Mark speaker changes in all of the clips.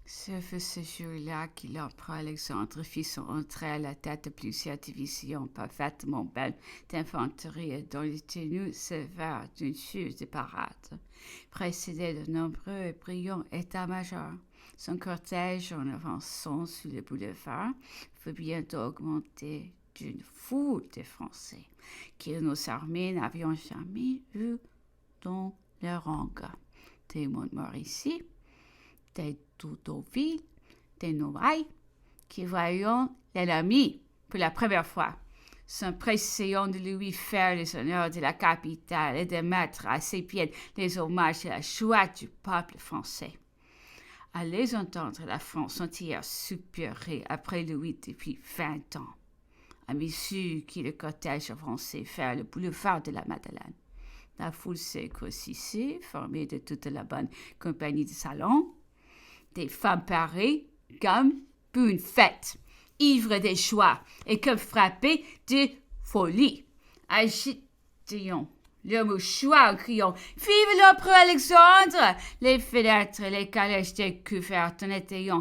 Speaker 1: Ce fut ce jour-là que l'empereur Alexandre fit son entrée à la tête de plusieurs divisions parfaitement belles d'infanterie dont les tenues sévères d'une chose de parade, précédé de nombreux et brillants états-majors. Son cortège, en avançant sur le boulevard, fut bientôt augmenté d'une foule de Français que nos armées n'avions jamais vus dans leur rang. Des Montmorency, des Doudeauville, des Noailles, qui voyons l'ennemi pour la première fois, s'empressant de lui faire les honneurs de la capitale et de mettre à ses pieds les hommages et la joie du peuple français. À les entendre, la France entière soupirait après lui depuis 20 ans, à mesure que le cortège avançait vers le boulevard de la Madeleine. La foule s'est grossissée, formée de toute la bonne compagnie de salon, des femmes parées comme pour une fête, ivres de joie et comme frappées de folie. Agitions le mouchoir en criant « Vive l'empereur Alexandre !» Les fenêtres et les calèches découvertes en étaient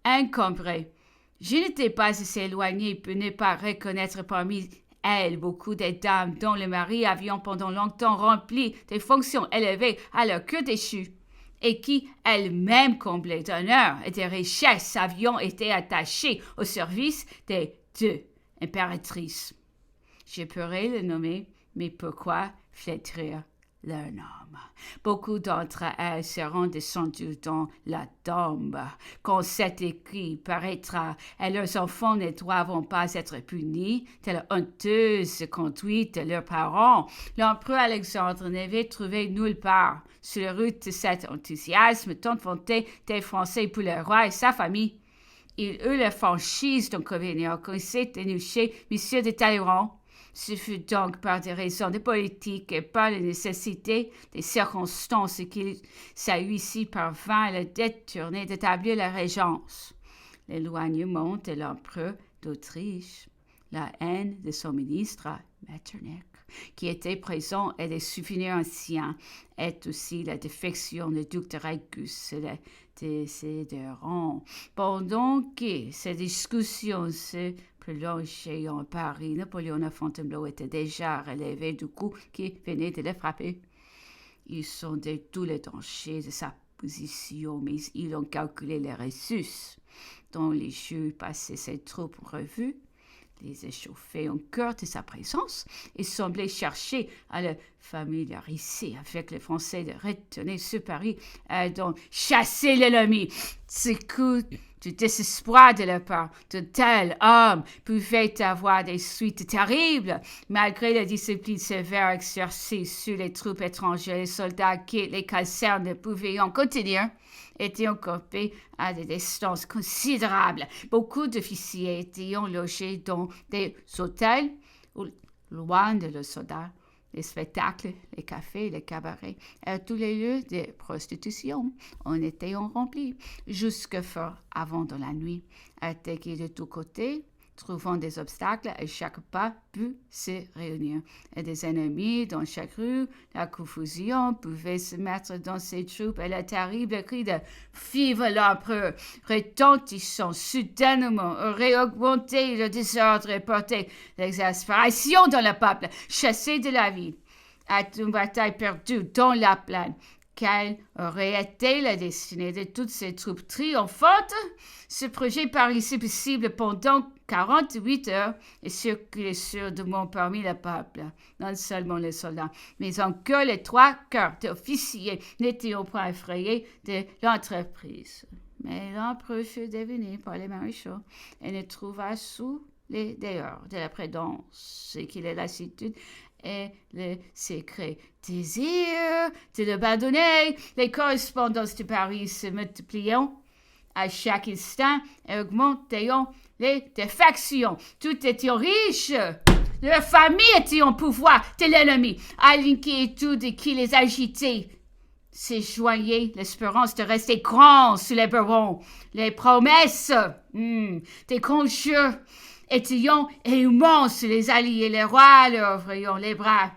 Speaker 1: encombrées. Je n'étais pas assez éloignée pour ne pas reconnaître parmi elles beaucoup des dames dont les maris avaient pendant longtemps rempli des fonctions élevées à leur queue déchue, et qui, elles-mêmes comblées d'honneur et de richesses, avaient été attachées au service des deux impératrices. Je pourrais le nommer, mais pourquoi flétrir leur nom? Beaucoup d'entre elles seront descendues dans la tombe quand cet écrit paraîtra, et leurs enfants ne doivent pas être punis de la honteuse conduite de leurs parents. L'empereur Alexandre n'avait trouvé nulle part sur la route de cet enthousiasme tant vanté des Français pour le roi et sa famille. Il eut la franchise d'inconvénient quand il s'est tenu chez M. de Talleyrand. Ce fut donc par des raisons de politique et par la nécessité des circonstances qu'il celui-ci parvint à le détourner d'établir la régence. L'éloignement de l'empereur d'Autriche, la haine de son ministre Metternich, qui était présent, et des souvenirs anciens, est aussi la défection du duc de Régus et la décéderont. Pendant que ces discussions se prolongeaient en Paris, Napoléon à Fontainebleau était déjà relevé du coup qui venait de le frapper. Ils sondaient tous les dangers de sa position, mais ils ont calculé les ressources dont les jeux passaient ses troupes en revue, les échauffaient en cœur de sa présence et semblaient chercher à le familiariser avec les Français de retourner sur Paris et d'en chasser l'ennemi. Ce coup du désespoir de leur part, de tels hommes pouvaient avoir des suites terribles, malgré la discipline sévère exercée sur les troupes étrangères. Les soldats qui les casernes ne pouvaient en contenir étaient occupés à des distances considérables. Beaucoup d'officiers étaient logés dans des hôtels loin de leurs soldats. Les spectacles, les cafés, les cabarets et tous les lieux de prostitution en étaient remplis jusque fort avant dans la nuit. Attaqués de tous côtés, trouvant des obstacles à chaque pas, put se réunir. Et des ennemis dans chaque rue, la confusion pouvait se mettre dans ces troupes et le terrible cri de « Vive l'empereur !» retentissant soudainement aurait augmenté le désordre et porté l'exaspération dans le peuple, chassé de la ville. À une bataille perdue dans la plaine, quelle aurait été la destinée de toutes ces troupes triomphantes? Ce projet paraissait possible pendant 48 heures et circulait sûrement parmi le peuple, non seulement les soldats, mais encore les 3/4 d'officiers n'étaient point effrayés de l'entreprise. Mais l'empereur fut deviné par les maréchaux et ne trouva sous les dehors de la prudence ce qu'il est lassitude et le secret désir de l'abandonner. Les correspondances de Paris se multipliant à chaque instant et augmentant les défections. Tout était riche. Leur famille était en pouvoir de l'ennemi. À l'inquiétude qui les agitait se joignait l'espérance de rester grand sous les Bourbons. Les promesses des conjures étaient immenses. Les alliés, les rois leur ouvriront les bras.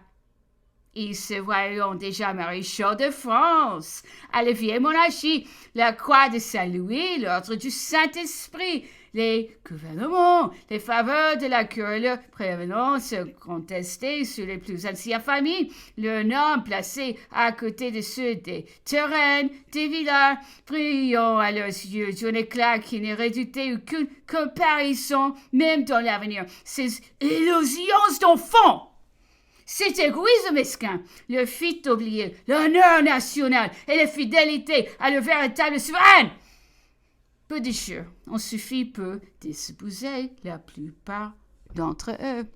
Speaker 1: Ils se voyaient déjà maréchaux de France, à la vieille monarchie, la croix de Saint-Louis, l'ordre du Saint-Esprit, les gouvernements, les faveurs de la cour, prévenant se contester sur les plus anciennes familles, leurs noms placés à côté de ceux des terrains, des villas, brillant à leurs yeux d'un éclat qui ne redoutait aucune comparaison, même dans l'avenir. Ces illusions d'enfants! Cet égoïsme mesquin leur fit oublier l'honneur national et la fidélité à leur véritable souverain. Peu de choses ont suffi pour disposer la plupart d'entre eux.